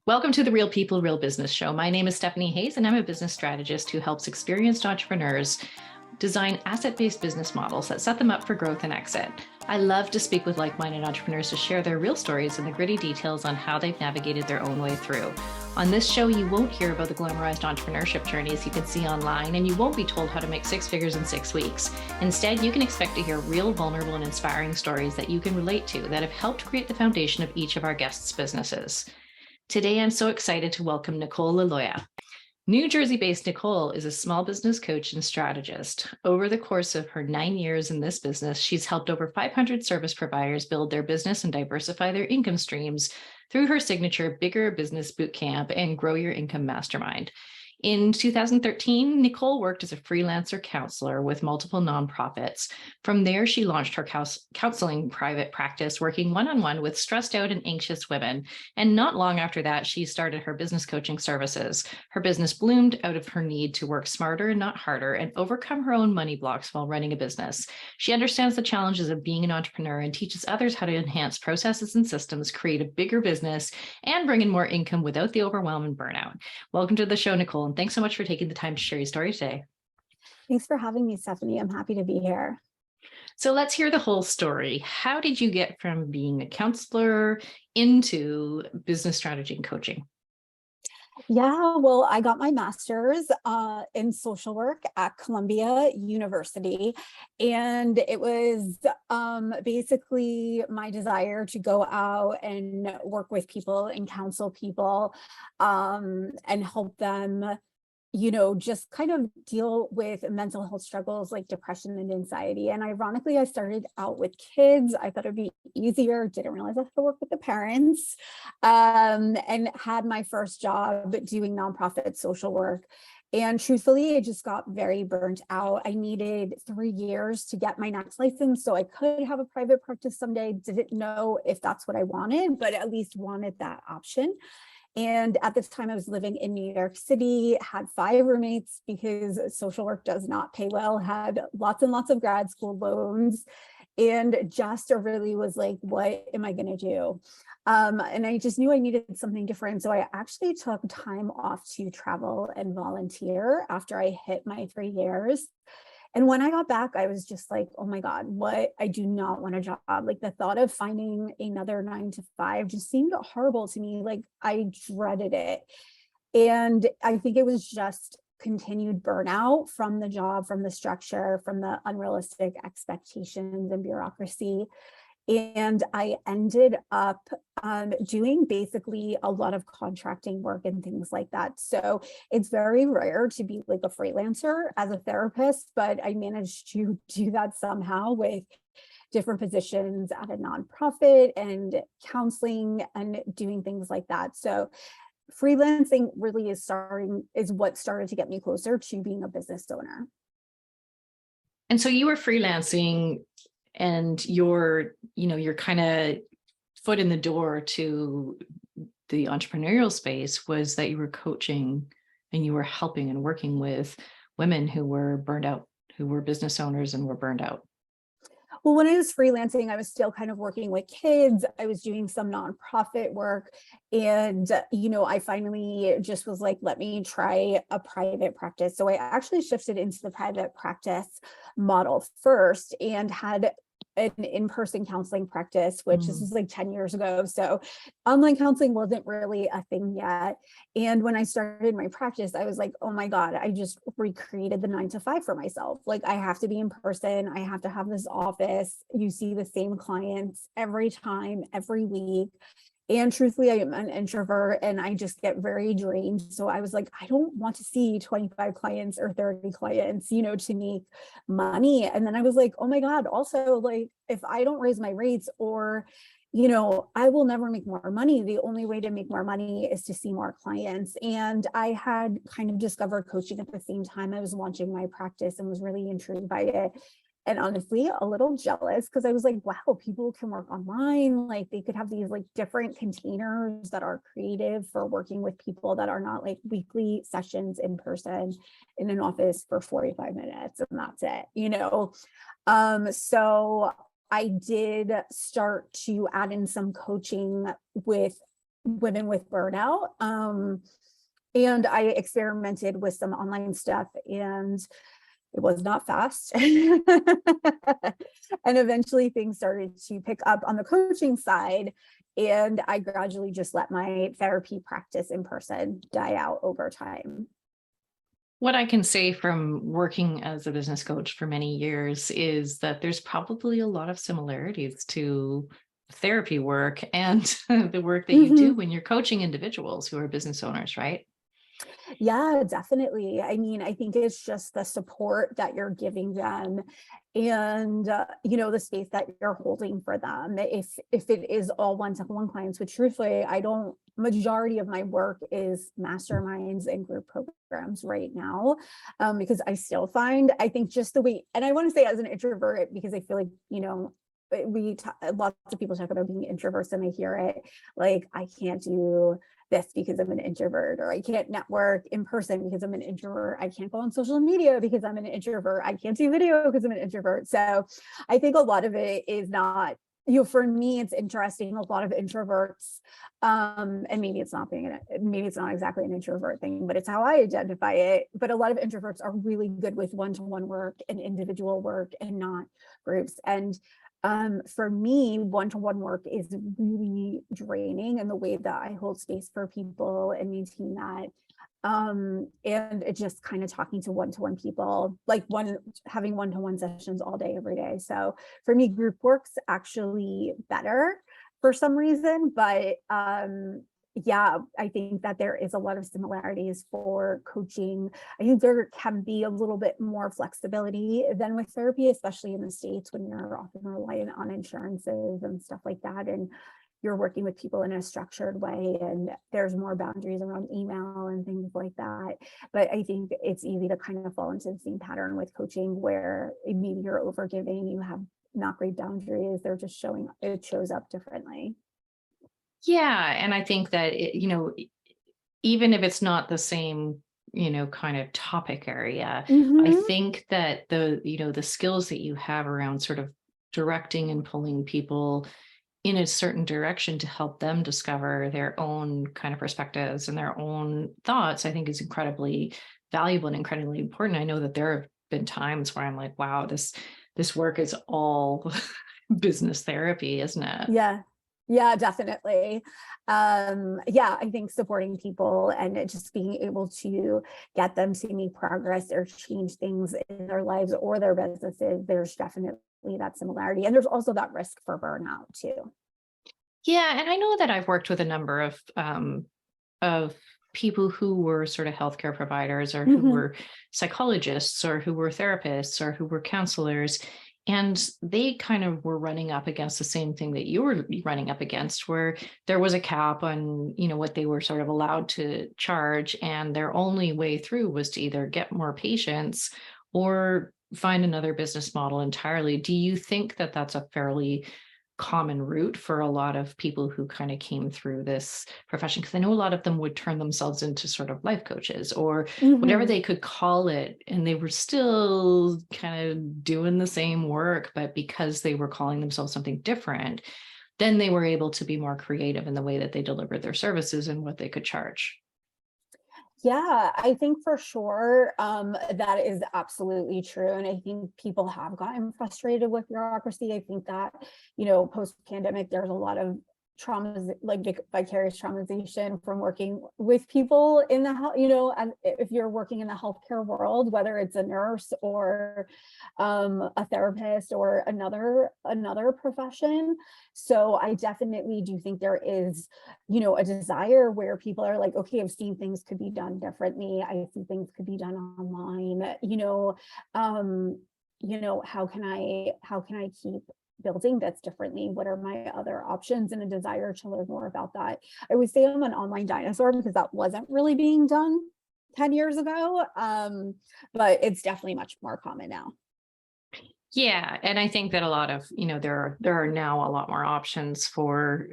Welcome to the Real People, Real Business Show. My name is Stephanie Hayes, and I'm a business strategist who helps experienced entrepreneurs design asset-based business models that set them up for growth and exit. I love to speak with like-minded entrepreneurs to share their real stories and the gritty details on how they've navigated their own way through. On this show, you won't hear about the glamorized entrepreneurship journeys you can see online, and you won't be told how to make six figures in 6 weeks. Instead, you can expect to hear real, vulnerable, and inspiring stories that you can relate to that have helped create the foundation of each of our guests' businesses. Today, I'm so excited to welcome Nicole Liloia. New Jersey-based Nicole is a small business coach and strategist. Over the course of her 9 years in this business, she's helped over 500 service providers build their business and diversify their income streams through her signature Bigger Business Bootcamp and Grow Your Income Mastermind. In 2013, Nicole worked as a freelancer counselor with multiple nonprofits. From there, she launched her counseling private practice, working one-on-one with stressed out and anxious women. And not long after that, she started her business coaching services. Her business bloomed out of her need to work smarter and not harder and overcome her own money blocks while running a business. She understands the challenges of being an entrepreneur and teaches others how to enhance processes and systems, create a bigger business, and bring in more income without the overwhelm and burnout. Welcome to the show, Nicole. And thanks so much for taking the time to share your story today. Thanks for having me, Stephanie. I'm happy to be here. So let's hear the whole story. How did you get from being a counselor into business strategy and coaching? Yeah, well, I got my master's in social work at Columbia University, and it was basically my desire to go out and work with people and counsel people and help them, just kind of deal with mental health struggles like depression and anxiety. And ironically, I started out with kids. I thought it'd be easier, didn't realize I had to work with the parents, and had my first job doing nonprofit social work. And truthfully, I just got very burnt out. I needed 3 years to get my next license so I could have a private practice someday. Didn't know if that's what I wanted, but at least wanted that option. And at this time I was living in New York City, had 5 roommates because social work does not pay well, had lots and lots of grad school loans, and just really was like, what am I going to do? And I just knew I needed something different. So I actually took time off to travel and volunteer after I hit my 3 years. And when I got back, I was just like, oh my God, what? I do not want a job. Like the thought of finding another 9 to 5 just seemed horrible to me. Like I dreaded it. And I think it was just continued burnout from the job, from the structure, from the unrealistic expectations and bureaucracy. And I ended up doing basically a lot of contracting work and things like that. So it's very rare to be like a freelancer as a therapist, but I managed to do that somehow with different positions at a nonprofit and counseling and doing things like that. So freelancing really is what started to get me closer to being a business owner. And so you were freelancing, and your kind of foot in the door to the entrepreneurial space was that you were coaching and you were helping and working with women who were burned out, who were business owners and were burned out. Well, when I was freelancing, I was still kind of working with kids. I was doing some nonprofit work. And, I finally just was like, let me try a private practice. So I actually shifted into the private practice model first and had an in-person counseling practice, which this is like 10 years ago. So online counseling wasn't really a thing yet. And when I started my practice, I was like, oh my God, I just recreated the 9 to 5 for myself. Like I have to be in person. I have to have this office. You see the same clients every time, every week. And truthfully, I am an introvert and I just get very drained. So I was like, I don't want to see 25 clients or 30 clients, to make money. And then I was like, oh my God, also like, if I don't raise my rates or, I will never make more money. The only way to make more money is to see more clients. And I had kind of discovered coaching at the same time I was launching my practice and was really intrigued by it. And honestly, a little jealous because I was like, wow, people can work online. Like they could have these like different containers that are creative for working with people that are not like weekly sessions in person in an office for 45 minutes and that's it. So I did start to add in some coaching with women with burnout. And I experimented with some online stuff, and it was not fast. And eventually things started to pick up on the coaching side. And I gradually just let my therapy practice in person die out over time. What I can say from working as a business coach for many years is that there's probably a lot of similarities to therapy work and the work that you do Mhm. when you're coaching individuals who are business owners, right? Yeah, definitely. I mean, I think it's just the support that you're giving them, and the space that you're holding for them. If it is all one-to-one clients, which truthfully, I don't majority of my work is masterminds and group programs right now, because I think just the way, and I want to say as an introvert, because I feel like, lots of people talk about being introverts, and I hear it like, I can't do this because I'm an introvert, or I can't network in person because I'm an introvert. I can't go on social media because I'm an introvert. I can't do video because I'm an introvert. So I think a lot of it is not, for me, it's interesting. A lot of introverts, and maybe it's not exactly an introvert thing, but it's how I identify it. But a lot of introverts are really good with one-to-one work and individual work and not groups. And for me, one-to-one work is really draining in the way that I hold space for people and maintain that. And it's just kind of talking to one-to-one people, like having one-to-one sessions all day, every day. So for me, group works actually better for some reason, but yeah, I think that there is a lot of similarities for coaching. I think there can be a little bit more flexibility than with therapy, especially in the States when you're often reliant on insurances and stuff like that. And you're working with people in a structured way, and there's more boundaries around email and things like that. But I think it's easy to kind of fall into the same pattern with coaching where maybe you're overgiving, you have not great boundaries, it shows up differently. Yeah. And I think that, even if it's not the same, kind of topic area, I Hmm. think that the skills that you have around sort of directing and pulling people in a certain direction to help them discover their own kind of perspectives and their own thoughts, I think is incredibly valuable and incredibly important. I know that there have been times where I'm like, wow, this work is all business therapy, isn't it? Yeah. Yeah, definitely. Yeah, I think supporting people and just being able to get them to make progress or change things in their lives or their businesses, there's definitely that similarity. And there's also that risk for burnout too. Yeah, and I know that I've worked with a number of people who were sort of healthcare providers or who Hmm. were psychologists or who were therapists or who were counselors. And they kind of were running up against the same thing that you were running up against, where there was a cap on, what they were sort of allowed to charge. And their only way through was to either get more patients or find another business model entirely. Do you think that that's a fairly common route for a lot of people who kind of came through this profession? Because I know a lot of them would turn themselves into sort of life coaches or whatever Hmm. they could call it, and they were still kind of doing the same work, but because they were calling themselves something different, then they were able to be more creative in the way that they delivered their services and what they could charge. Yeah, I think for sure, that is absolutely true. And I think people have gotten frustrated with bureaucracy. I think that, post-pandemic, there's a lot of traumas, like vicarious traumatization from working with people in the health, and if you're working in the healthcare world, whether it's a nurse or a therapist or another profession. So I definitely do think there is a desire where people are like, okay, I've seen things could be done differently. I see things could be done online. How can I keep building this differently? What are my other options? And a desire to learn more about that. I would say I'm an online dinosaur because that wasn't really being done 10 years ago. But it's definitely much more common now. Yeah, and I think that a lot of, there are now a lot more options for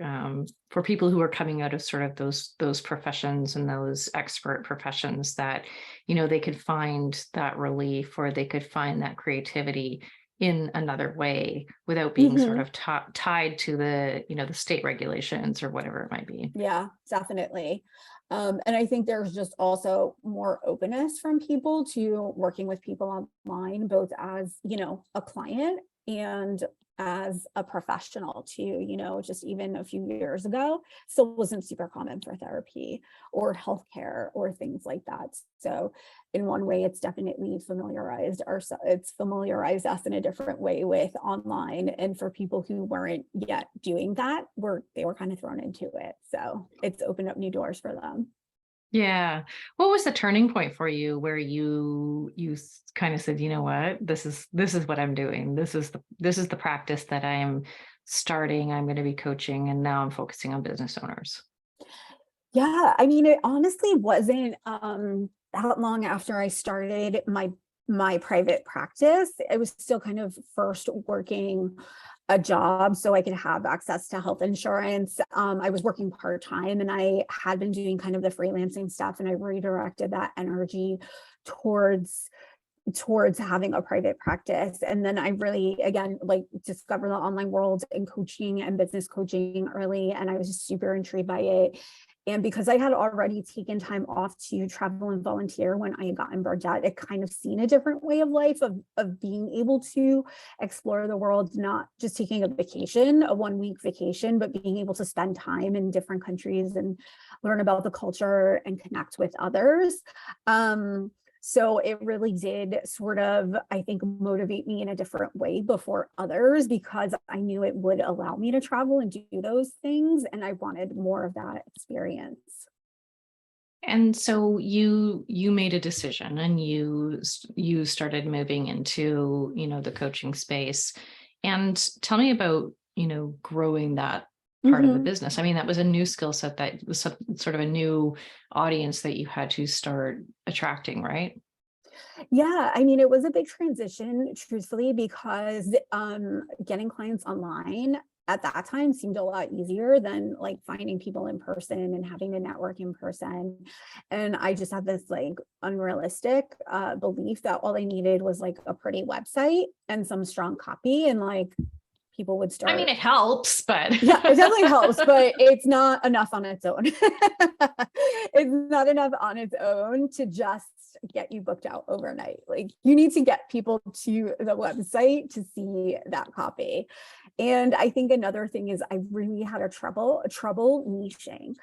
people who are coming out of sort of those professions and those expert professions that, they could find that relief or they could find that creativity in another way without being sort Mhm. of tied to the, the state regulations or whatever it might be. Yeah, definitely. And I think there's just also more openness from people to working with people online, both as, a client and as a professional too, just even a few years ago, still wasn't super common for therapy or healthcare or things like that. So in one way, it's definitely it's familiarized us in a different way with online. And for people who weren't yet doing that, they were kind of thrown into it. So it's opened up new doors for them. Yeah. What was the turning point for you where you kind of said, you know what, this is what I'm doing. This is the practice that I'm starting. I'm going to be coaching, and now I'm focusing on business owners. Yeah, I mean, it honestly wasn't that long after I started my private practice. I was still kind of first working a job so I could have access to health insurance. I was working part-time and I had been doing kind of the freelancing stuff, and I redirected that energy towards having a private practice. And then I really, again, like discovered the online world and coaching and business coaching early. And I was just super intrigued by it. And because I had already taken time off to travel and volunteer when I had gotten burned out, it kind of seen a different way of life of being able to explore the world, not just taking a vacation, a 1 week vacation, but being able to spend time in different countries and learn about the culture and connect with others. So it really did sort of, I think, motivate me in a different way before others, because I knew it would allow me to travel and do those things. And I wanted more of that experience. And so you made a decision, and you started moving into, the coaching space. And tell me about, growing that part of the Mhm. business. I mean, that was a new skill set, that was sort of a new audience that you had to start attracting, right? Yeah, I mean, it was a big transition, truthfully, because getting clients online at that time seemed a lot easier than like finding people in person and having to network in person. And I just had this like unrealistic belief that all I needed was like a pretty website and some strong copy, and like people would I mean, start. it helps, but Yeah, it definitely helps, but it's not enough on its own. It's not enough on its own to just get you booked out overnight. Like you need to get people to the website to see that copy. And I think another thing is I really had a trouble niching.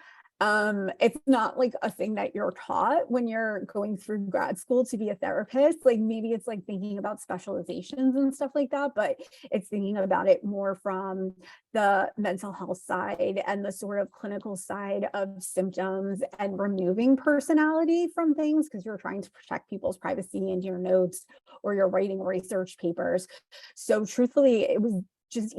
It's not like a thing that you're taught when you're going through grad school to be a therapist. Like maybe it's like thinking about specializations and stuff like that, but it's thinking about it more from the mental health side and the sort of clinical side of symptoms, and removing personality from things because you're trying to protect people's privacy and your notes, or you're writing research papers. So truthfully, it was just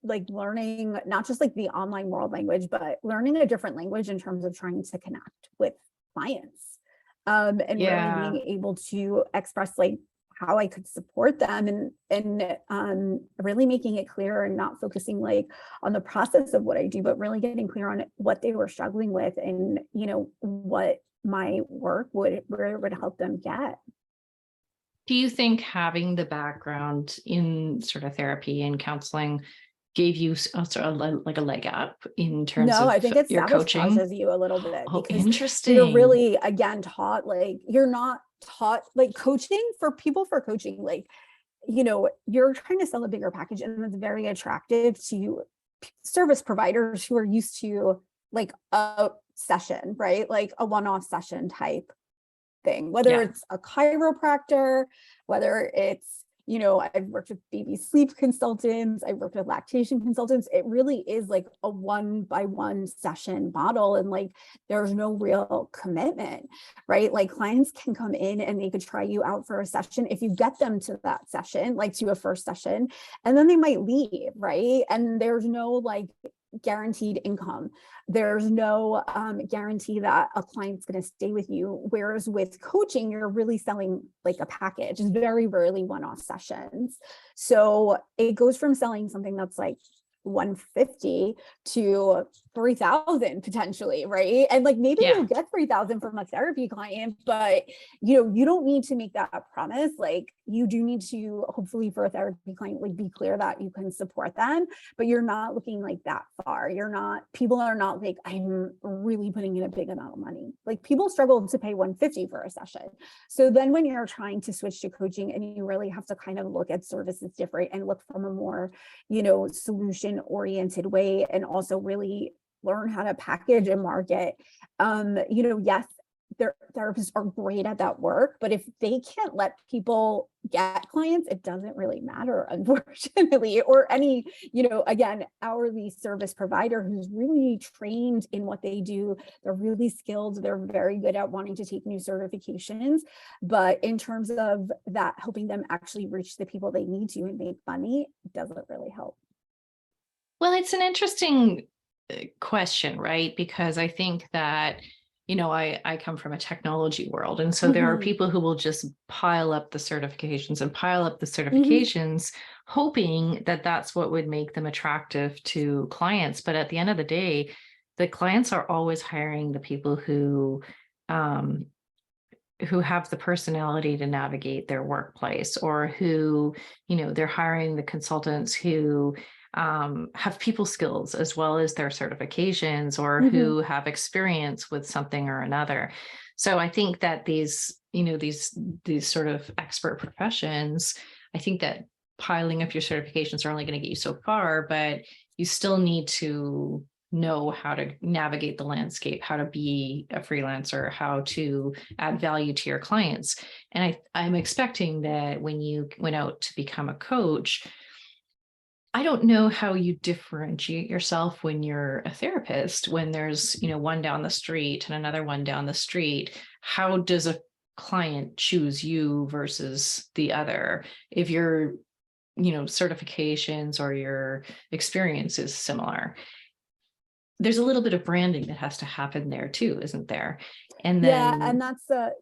like learning not just like the online world language, but learning a different language in terms of trying to connect with clients, and really yeah. being able to express like how I could support them, and really making it clear and not focusing like on the process of what I do, but really getting clear on what they were struggling with, and what my work would help them get. Do you think having the background in sort of therapy and counseling gave you sort of like a leg up in terms No, of I think it your coaching? sabotages you a little bit Oh, because you're interesting. really, again, taught like you're not taught like coaching for people for coaching. Like, you're trying to sell a bigger package, and it's very attractive to service providers who are used to like a session, right? Like a one-off session type thing, whether Yeah. it's a chiropractor, whether it's, I've worked with baby sleep consultants, I've worked with lactation consultants. It really is like a one-by-one session model. And like, there's no real commitment, right? Like clients can come in and they could try you out for a session if you get them to that session, like to a first session, and then they might leave, right? And there's no like guaranteed income. There's no guarantee that a client's going to stay with you. Whereas with coaching, you're really selling like a package. It's very rarely one-off sessions. So it goes from selling something that's like 150 to 3,000 potentially, right? And like maybe Yeah. you'll get 3,000 from a therapy client, but you don't need to make that a promise. Like you do need to, hopefully for a therapy client, like be clear that you can support them, but you're not looking like that far. People are not like, I'm really putting in a big amount of money. Like people struggle to pay 150 for a session. So then when you're trying to switch to coaching, and you really have to kind of look at services different and look from a more, solution oriented way, and also really learn how to package and market. Yes, their therapists are great at that work, but if they can't let people get clients, it doesn't really matter, unfortunately. Or any, again, hourly service provider who's really trained in what they do. They're really skilled. They're very good at wanting to take new certifications. But in terms of that, helping them actually reach the people they need to and make money, it doesn't really help. Well, it's an interesting question, right? Because I think that, I come from a technology world. And so there are people who will just pile up the certifications and pile up the certifications, hoping that that's what would make them attractive to clients. But at the end of the day, the clients are always hiring the people who have the personality to navigate their workplace, or who, they're hiring the consultants who have people skills as well as their certifications, or who have experience with something or another. So I think that these sort of expert professions, I think that piling up your certifications are only going to get you so far, but you still need to know how to navigate the landscape, how to be a freelancer, how to add value to your clients. And I'm expecting that when you went out to become a coach, I don't know how you differentiate yourself when you're a therapist, when there's, one down the street and another one down the street. How does a client choose you versus the other if your, certifications or your experience is similar? There's a little bit of branding that has to happen there too, isn't there? And then, and that's the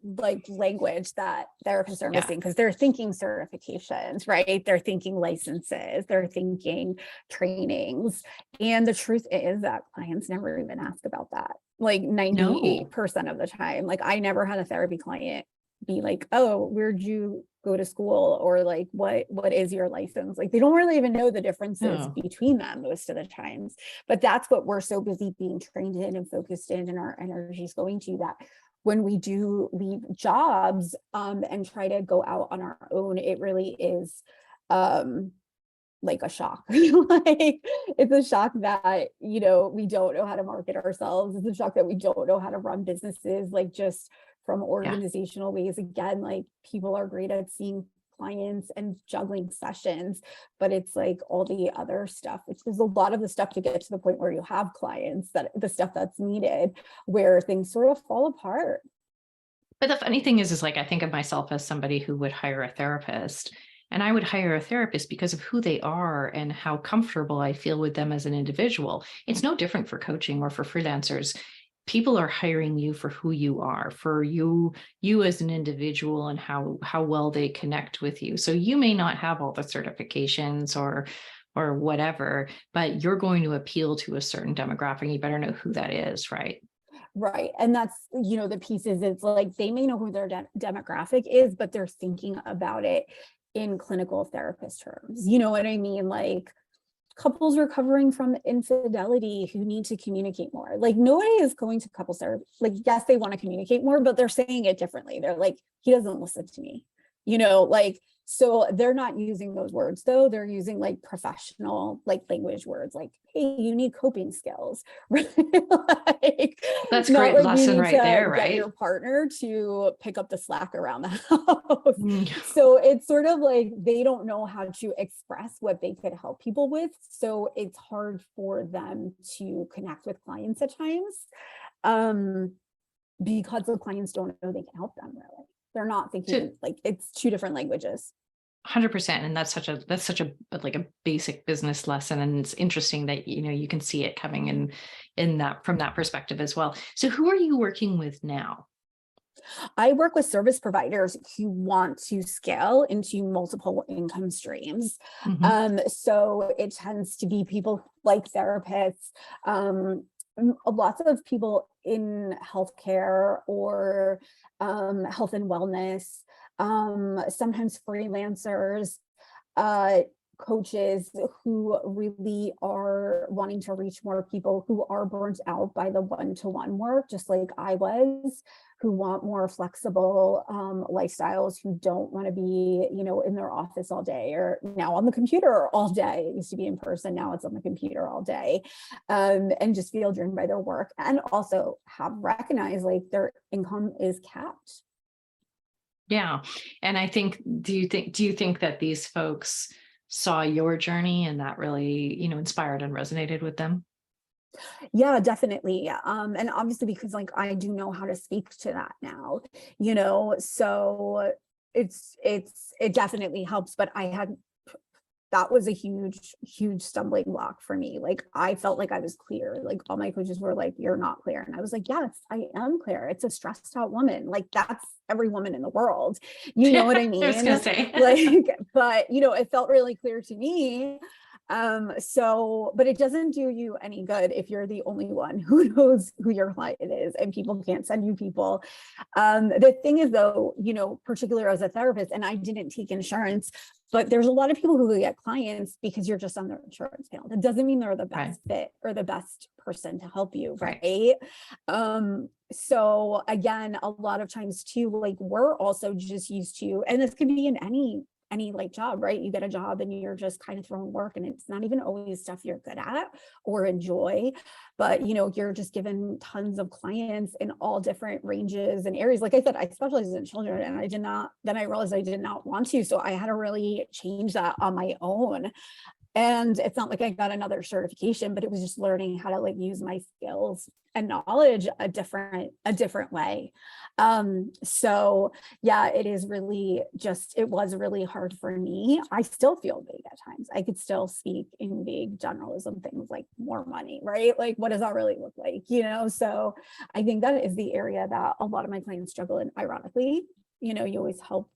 language that therapists are missing, because they're thinking certifications, right? They're thinking licenses, they're thinking trainings. And the truth is that clients never even ask about that. Like 98% of the time. Like I never had a therapy client be like, oh, where'd you go to school? Or like, what is your license? Like they don't really even know the differences between them most of the times. But that's what we're so busy being trained in and focused in, and our energy is going to, that when we do leave jobs and try to go out on our own, it really is like a shock. Like it's a shock that we don't know how to market ourselves. It's a shock that we don't know how to run businesses, like just from organizational ways. Again, like people are great at seeing clients and juggling sessions, but it's like all the other stuff, which is a lot of the stuff to get to the point where you have clients, that the stuff that's needed, where things sort of fall apart. But the funny thing is like, I think of myself as somebody who would hire a therapist, and I would hire a therapist because of who they are and how comfortable I feel with them as an individual. It's no different for coaching or for freelancers. People are hiring you for who you are, for you as an individual, and how well they connect with you. So you may not have all the certifications or whatever, but you're going to appeal to a certain demographic. You better know who that is, right? Right. And that's, the pieces, it's like they may know who their demographic is, but they're thinking about it in clinical therapist terms. You know what I mean? Like couples recovering from infidelity who need to communicate more. Like nobody is going to couples therapy. Like, yes, they want to communicate more, but they're saying it differently. They're like, he doesn't listen to me, so they're not using those words though. They're using like professional, like language words, like, hey, you need coping skills. Like, that's great like lesson right there, right? Get your partner to pick up the slack around the house. So it's sort of like they don't know how to express what they could help people with. So it's hard for them to connect with clients at times, because the clients don't know they can help them really. They're not thinking like it's two different languages. 100%. And that's such a like a basic business lesson. And it's interesting that, you can see it coming in that from that perspective as well. So who are you working with now? I work with service providers who want to scale into multiple income streams. So it tends to be people like therapists, lots of people in healthcare or health and wellness, sometimes freelancers, coaches who really are wanting to reach more people who are burnt out by the one-to-one work, just like I was, who want more flexible lifestyles, who don't want to be, in their office all day, or now on the computer all day. It used to be in person, now it's on the computer all day, and just feel driven by their work, and also have recognized like their income is capped. Yeah. And I think, do you think that these folks saw your journey and that really, inspired and resonated with them? Yeah, definitely. And obviously because like I do know how to speak to that now, so it definitely helps. But that was a huge stumbling block for me. Like I felt like I was clear. Like all my coaches were like, "You're not clear." And I was like, "Yes, I am clear. It's a stressed out woman. Like that's every woman in the world." You know what I mean? I was gonna say. But it felt really clear to me. But it doesn't do you any good if you're the only one who knows who your client is and people can't send you people. The thing is though, particularly as a therapist, and I didn't take insurance, but there's a lot of people who get clients because you're just on their insurance panel. That doesn't mean they're the best fit or the best person to help you, right? So again, a lot of times too, like we're also just used to, and this can be in any like job, right? You get a job and you're just kind of throwing work, and it's not even always stuff you're good at or enjoy, but you're just given tons of clients in all different ranges and areas. Like I said, I specialize in children, and then I realized I did not want to, so I had to really change that on my own. And it's not like I got another certification, but it was just learning how to like use my skills and knowledge a different way. So yeah, it was really hard for me. I still feel vague at times. I could still speak in vague generalism things like more money, right? Like what does that really look like? So I think that is the area that a lot of my clients struggle in. Ironically, you always help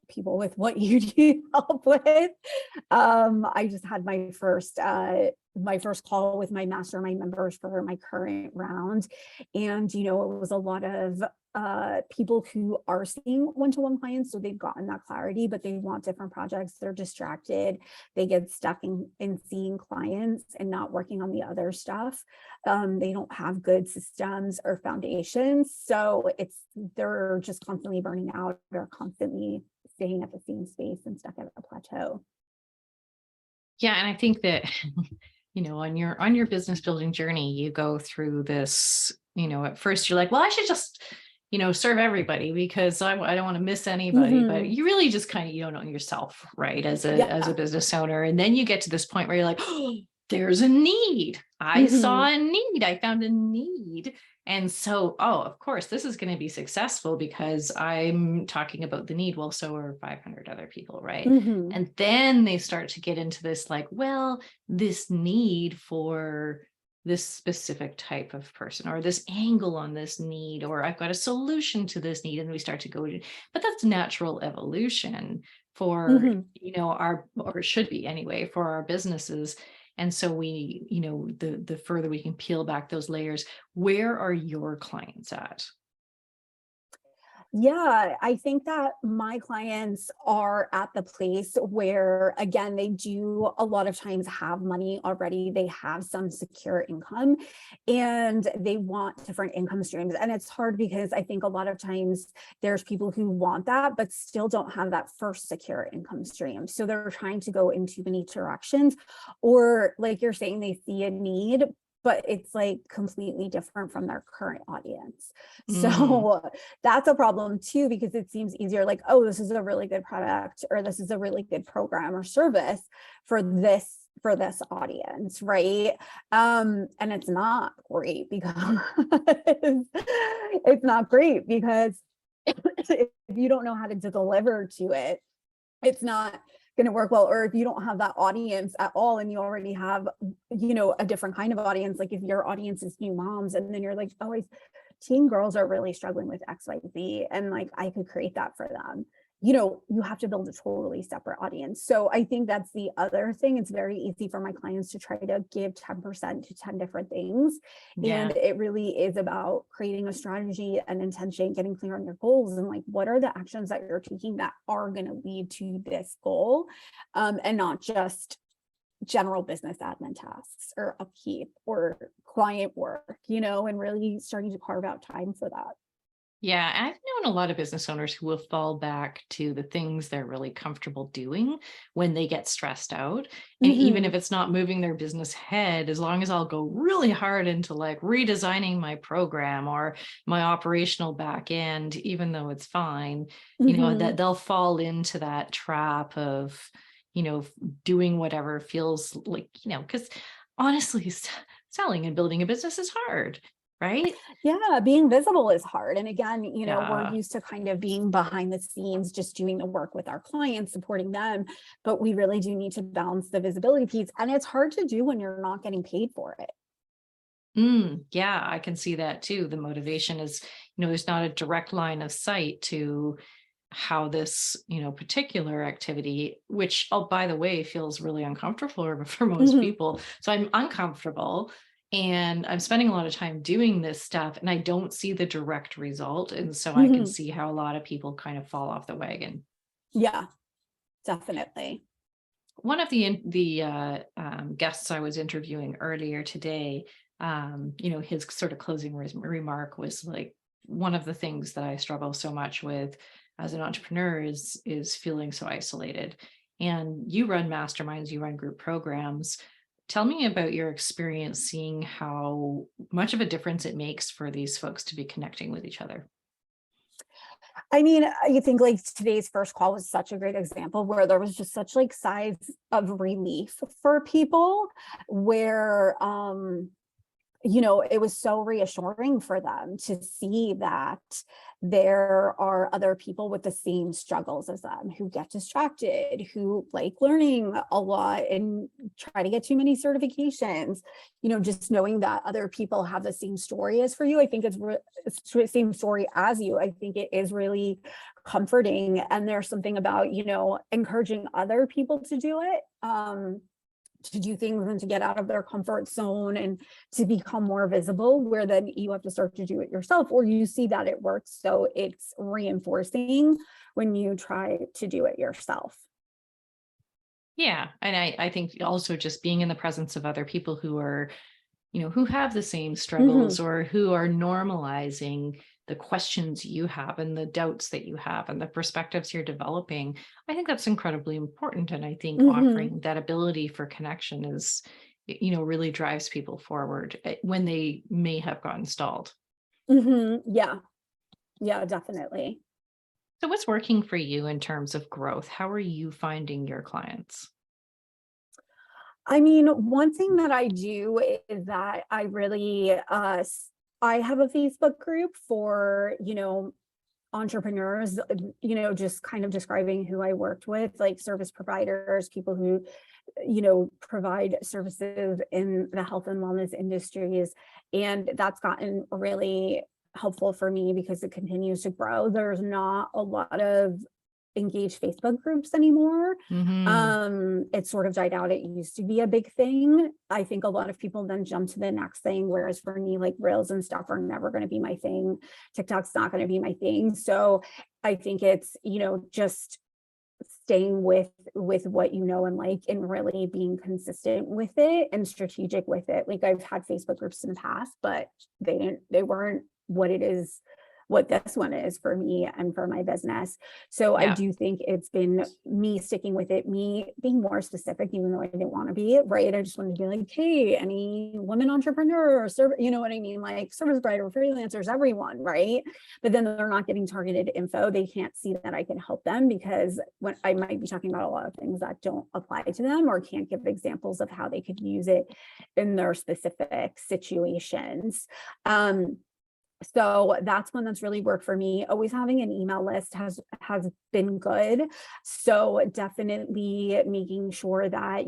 people with what you need help with. I just had my first call with my mastermind members for my current round, and it was a lot of people who are seeing one-to-one clients, so they've gotten that clarity, but they want different projects. They're distracted, they get stuck in seeing clients and not working on the other stuff. They don't have good systems or foundations, so they're just constantly burning out or constantly staying at the same space and stuck at a plateau. Yeah. And I think that, on your business building journey, you go through this, at first you're like, well, I should just, serve everybody because I don't want to miss anybody, but you really just kind of, you don't know yourself, right. As a business owner. And then you get to this point where you're like, oh, there's a need. I saw a need. I found a need. And so, of course, this is going to be successful because I'm talking about the need. Well, so are 500 other people, right? And then they start to get into this like, well, this need for this specific type of person, or this angle on this need, or I've got a solution to this need. And we start to go, but that's natural evolution for, or it should be anyway, for our businesses. And so we, the further we can peel back those layers, where are your clients at? Yeah, I think that my clients are at the place where, again, they do a lot of times have money already. They have some secure income and they want different income streams. And it's hard because I think a lot of times there's people who want that, but still don't have that first secure income stream. So they're trying to go in too many directions, or like you're saying, they see a need, but it's like completely different from their current audience. So that's a problem too, because it seems easier like, oh, this is a really good product, or this is a really good program or service for this audience, right? And it's not great because if you don't know how to deliver to it, it's not going to work well. Or if you don't have that audience at all and you already have, a different kind of audience, like if your audience is new moms and then you're like, oh, teen girls are really struggling with XYZ and like I could create that for them. you have to build a totally separate audience. So I think that's the other thing. It's very easy for my clients to try to give 10% to 10 different things. And Yeah. it really is about creating a strategy and intention, getting clear on your goals and like, what are the actions that you're taking that are going to lead to this goal, and not just general business admin tasks or upkeep or client work, and really starting to carve out time for that. Yeah, I've known a lot of business owners who will fall back to the things they're really comfortable doing when they get stressed out. And even Mhm. if it's not moving their business ahead, as long as I'll go really hard into like redesigning my program or my operational back end, even though it's fine, Mhm. that they'll fall into that trap of, doing whatever feels like, because honestly, selling and building a business is hard, right? Yeah, being visible is hard. And again, we're Yeah. used to kind of being behind the scenes, just doing the work with our clients, supporting them. But we really do need to balance the visibility piece. And it's hard to do when you're not getting paid for it. Yeah, I can see that too. The motivation is, there's not a direct line of sight to how this, particular activity, which, oh, by the way, feels really uncomfortable for most Mhm. people. So I'm uncomfortable and I'm spending a lot of time doing this stuff and I don't see the direct result. And so I can Mhm. see how a lot of people kind of fall off the wagon. Yeah, definitely. One of the guests I was interviewing earlier today, his sort of closing remark was like, one of the things that I struggle so much with as an entrepreneur is feeling so isolated. And you run masterminds, you run group programs. Tell me about your experience seeing how much of a difference it makes for these folks to be connecting with each other. I mean, you think like today's first call was such a great example where there was just such like sighs of relief for people where it was so reassuring for them to see that there are other people with the same struggles as them who get distracted, who like learning a lot and try to get too many certifications. Just knowing that other people have the same story as for you, I think it's the same story as you. I think it is really comforting. And there's something about, encouraging other people to do it. To do things and to get out of their comfort zone and to become more visible, where then you have to start to do it yourself or you see that it works. So it's reinforcing when you try to do it yourself. Yeah. And I think also just being in the presence of other people who are, who have the same Mhm. struggles or who are normalizing the questions you have and the doubts that you have and the perspectives you're developing. I think that's incredibly important. And I think Mhm. offering that ability for connection is, really drives people forward when they may have gotten stalled. Mhm. Yeah. Yeah, definitely. So, what's working for you in terms of growth? How are you finding your clients? I mean, one thing that I do is that I really I have a Facebook group for, entrepreneurs, just kind of describing who I worked with, like service providers, people who, provide services in the health and wellness industries. And that's gotten really helpful for me because it continues to grow. There's not a lot of engaged Facebook groups anymore. Hmm. It sort of died out. It used to be a big thing. I think a lot of people then jump to the next thing, whereas for me, like Reels and stuff are never going to be my thing. TikTok's not going to be my thing. So I think it's, just staying with what you know and like and really being consistent with it and strategic with it. Like I've had Facebook groups in the past, but they weren't what it is, what this one is for me and for my business. So I Yeah. do think it's been me sticking with it, me being more specific, even though I didn't want to be, right? I just wanted to be like, hey, any women entrepreneur or you know what I mean? Like service provider, freelancers, everyone, right? But then they're not getting targeted info. They can't see that I can help them because when I might be talking about a lot of things that don't apply to them or can't give examples of how they could use it in their specific situations. So that's one that's really worked for me. Always having an email list has been good. So definitely making sure that,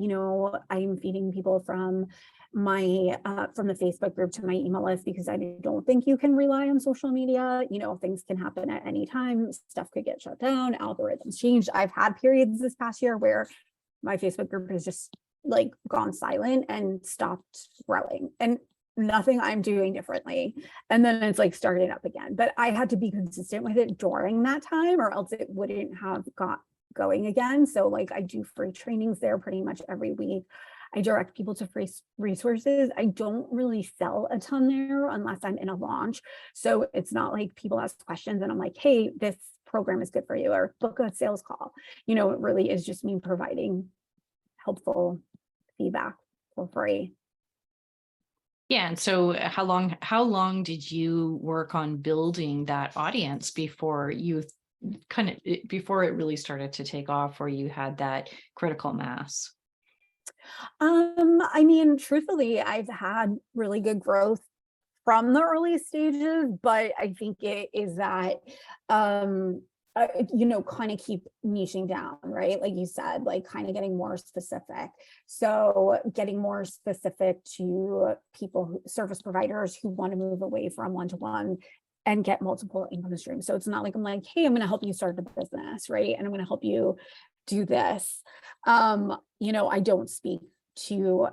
I'm feeding people from my from the Facebook group to my email list, because I don't think you can rely on social media. Things can happen at any time. Stuff could get shut down, algorithms change. I've had periods this past year where my Facebook group has just like gone silent and stopped growing, and nothing I'm doing differently. And then it's like started up again. But I had to be consistent with it during that time, or else it wouldn't have got going again. So like I do free trainings there pretty much every week. I direct people to free resources. I don't really sell a ton there unless I'm in a launch. So it's not like people ask questions and I'm like, hey, this program is good for you, or book a sales call. It really is just me providing helpful feedback for free. Yeah. And so how long did you work on building that audience before before it really started to take off, or you had that critical mass? I mean, truthfully, I've had really good growth from the early stages, but I think it is that, kind of keep niching down, right? Like you said, like kind of getting more specific. So getting more specific to people, service providers who want to move away from one-to-one and get multiple income streams. So it's not like I'm like, hey, I'm going to help you start a business, right? And I'm going to help you do this. I don't speak to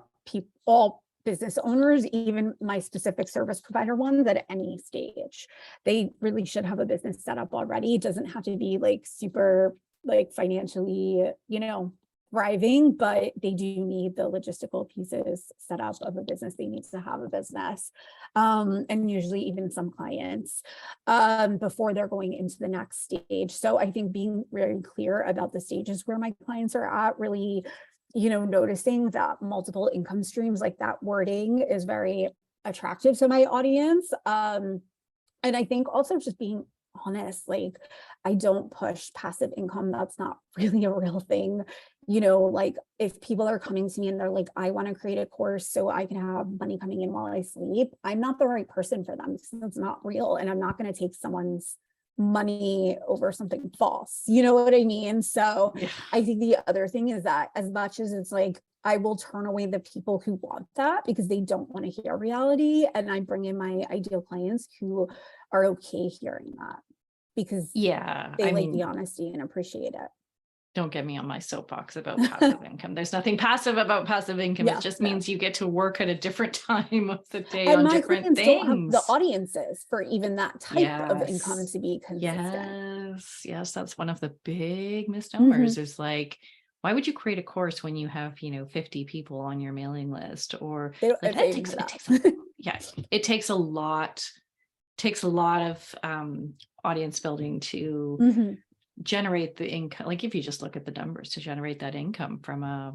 all business owners, even my specific service provider ones, at any stage. They really should have a business set up already. It doesn't have to be like super like financially, thriving, but they do need the logistical pieces set up of a business. They need to have a business. And usually even some clients before they're going into the next stage. So I think being very clear about the stages where my clients are at, really noticing that multiple income streams, like that wording, is very attractive to my audience. And I think also just being honest, like I don't push passive income. That's not really a real thing. Like if people are coming to me and they're like, I want to create a course so I can have money coming in while I sleep, I'm not the right person for them, because it's not real. And I'm not going to take someone's money over something false. You know what I mean? So Yeah. I think the other thing is that as much as it's like, I will turn away the people who want that because they don't want to hear reality. And I bring in my ideal clients who are okay hearing that because Yeah. they I like the mean, honesty and appreciate it. don't get me on my soapbox about passive income. There's nothing passive about passive income. Yeah, It just no. means you get to work at a different time of the day And on my different clients don't have the things. audiences for even that type of income Yes. to be consistent. Yes. That's one of the big misnomers, Mhm. is like, why would you create a course when you have, 50 people on your mailing list? Or They don't, like they that even takes, know it that. takes a, yeah, it takes a lot of audience building to Mhm. generate the income. Like if you just look at the numbers, to generate that income from a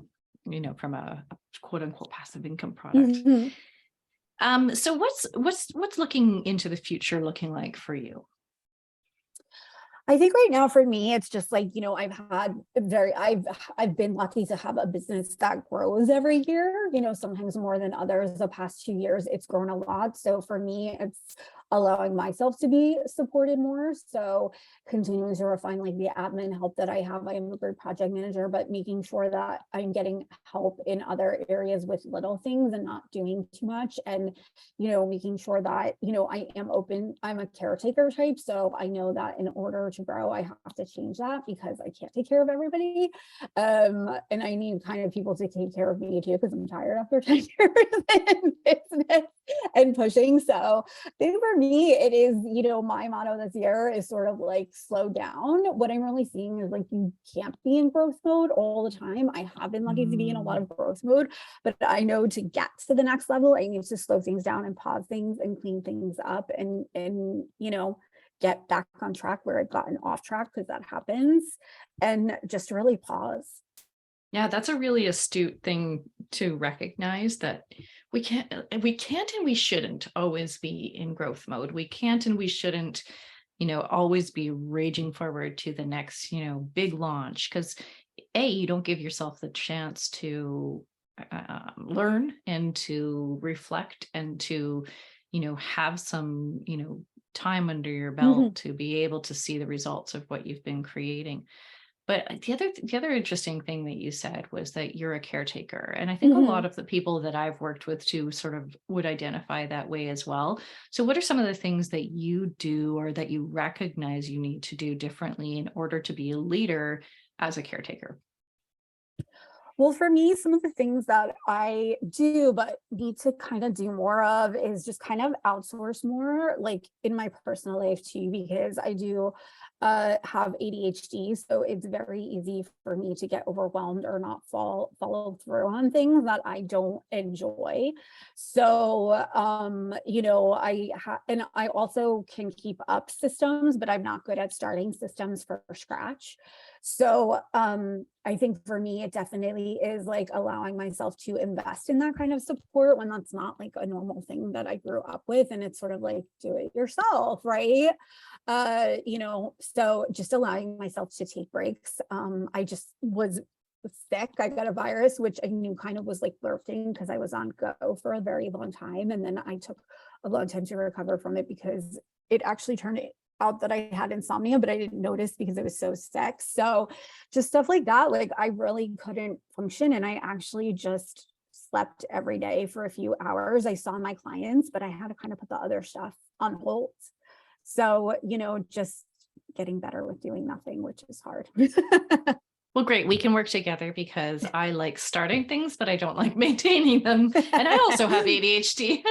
quote unquote passive income product. Mhm. So what's looking into the future looking like for you? I think right now for me, it's just like, I've been lucky to have a business that grows every year, sometimes more than others. The past 2 years, it's grown a lot. So for me, it's allowing myself to be supported more. So continuing to refine like the admin help that I have. I am a great project manager, but making sure that I'm getting help in other areas with little things and not doing too much. And making sure that, I am open. I'm a caretaker type. So I know that in order to grow, I have to change that because I can't take care of everybody. And I need kind of people to take care of me too, because I'm tired after 10 years in business and pushing. So I think for me, it is, my motto this year is sort of like slow down. What I'm really seeing is like, you can't be in growth mode all the time. I have been lucky to be in a lot of growth mode, but I know to get to the next level, I need to slow things down and pause things and clean things up and get back on track where I've gotten off track, because that happens, and just really pause. Yeah, that's a really astute thing to recognize, that we can't and we shouldn't always be in growth mode. We can't and we shouldn't, always be raging forward to the next, big launch, because you don't give yourself the chance to learn and to reflect and to, have some, time under your belt Mhm. to be able to see the results of what you've been creating. But the other interesting thing that you said was that you're a caretaker. And I think a lot of the people that I've worked with too sort of would identify that way as well. So what are some of the things that you do or that you recognize you need to do differently in order to be a leader as a caretaker? Well, for me, some of the things that I do, but need to kind of do more of is just kind of outsource more, like in my personal life too, because I do have ADHD. So it's very easy for me to get overwhelmed or not follow through on things that I don't enjoy. So, and I also can keep up systems, but I'm not good at starting systems from scratch. So, I think for me, it definitely is like allowing myself to invest in that kind of support when that's not like a normal thing that I grew up with. And it's sort of like do it yourself, right? So just allowing myself to take breaks. I just was sick. I got a virus, which I knew kind of was like lurking because I was on go for a very long time. And then I took a long time to recover from it because it actually turned out that I had insomnia, but I didn't notice because I was so sick. So just stuff like that, like I really couldn't function. And I actually just slept every day for a few hours. I saw my clients, but I had to kind of put the other stuff on hold. So, just getting better with doing nothing, which is hard. Well, great. We can work together because I like starting things, but I don't like maintaining them. And I also have ADHD.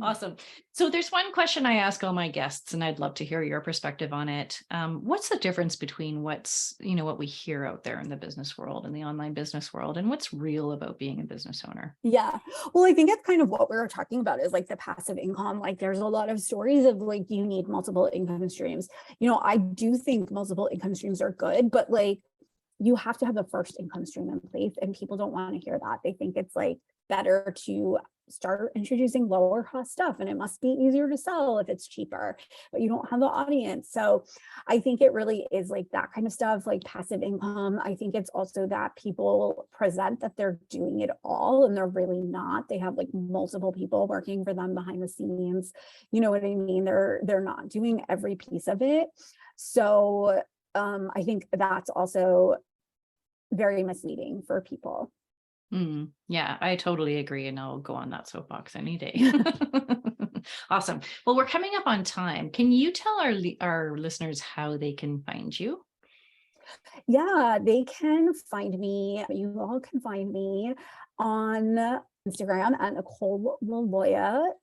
Awesome. So there's one question I ask all my guests, and I'd love to hear your perspective on it. What's the difference between what we hear out there in the business world and the online business world, and what's real about being a business owner? Yeah. Well, I think it's kind of what we were talking about is like the passive income. Like there's a lot of stories of like you need multiple income streams. I do think multiple income streams are good, but like you have to have the first income stream in place, and people don't want to hear that. They think it's like better to start introducing lower cost stuff and it must be easier to sell if it's cheaper, but you don't have the audience. So I think it really is like that kind of stuff, like passive income. I think it's also that people present that they're doing it all and they're really not. They have like multiple people working for them behind the scenes. You know what I mean? They're not doing every piece of it. So I think that's also very misleading for people. Yeah, I totally agree. And I'll go on that soapbox any day. Awesome. Well, we're coming up on time. Can you tell our listeners how they can find you? Yeah, they can find me. You all can find me on Instagram at Nicole Liloia,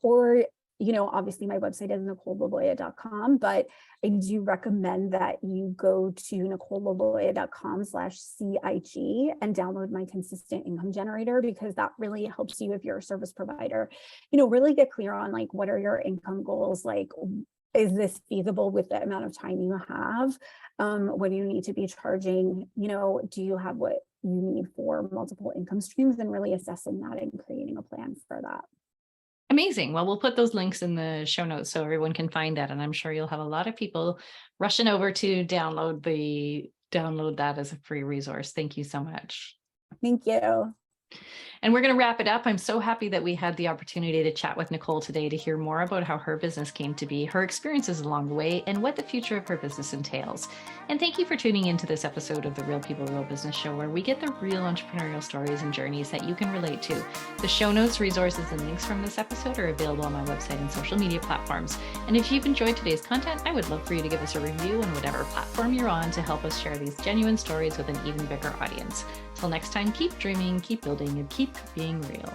or obviously my website is NicoleLiloia.com, but I do recommend that you go to NicoleLiloia.com/CIG and download my consistent income generator, because that really helps you if you're a service provider, really get clear on like, what are your income goals? Like, is this feasible with the amount of time you have? What do you need to be charging? Do you have what you need for multiple income streams, and really assessing that and creating a plan for that. Amazing. Well, we'll put those links in the show notes so everyone can find that. And I'm sure you'll have a lot of people rushing over to download that as a free resource. Thank you so much. Thank you. And we're going to wrap it up. I'm so happy that we had the opportunity to chat with Nicole today to hear more about how her business came to be, her experiences along the way, and what the future of her business entails. And thank you for tuning into this episode of the Real People, Real Business Show, where we get the real entrepreneurial stories and journeys that you can relate to. The show notes, resources, and links from this episode are available on my website and social media platforms. And if you've enjoyed today's content, I would love for you to give us a review on whatever platform you're on to help us share these genuine stories with an even bigger audience. Till next time, keep dreaming, keep building, and keep being real.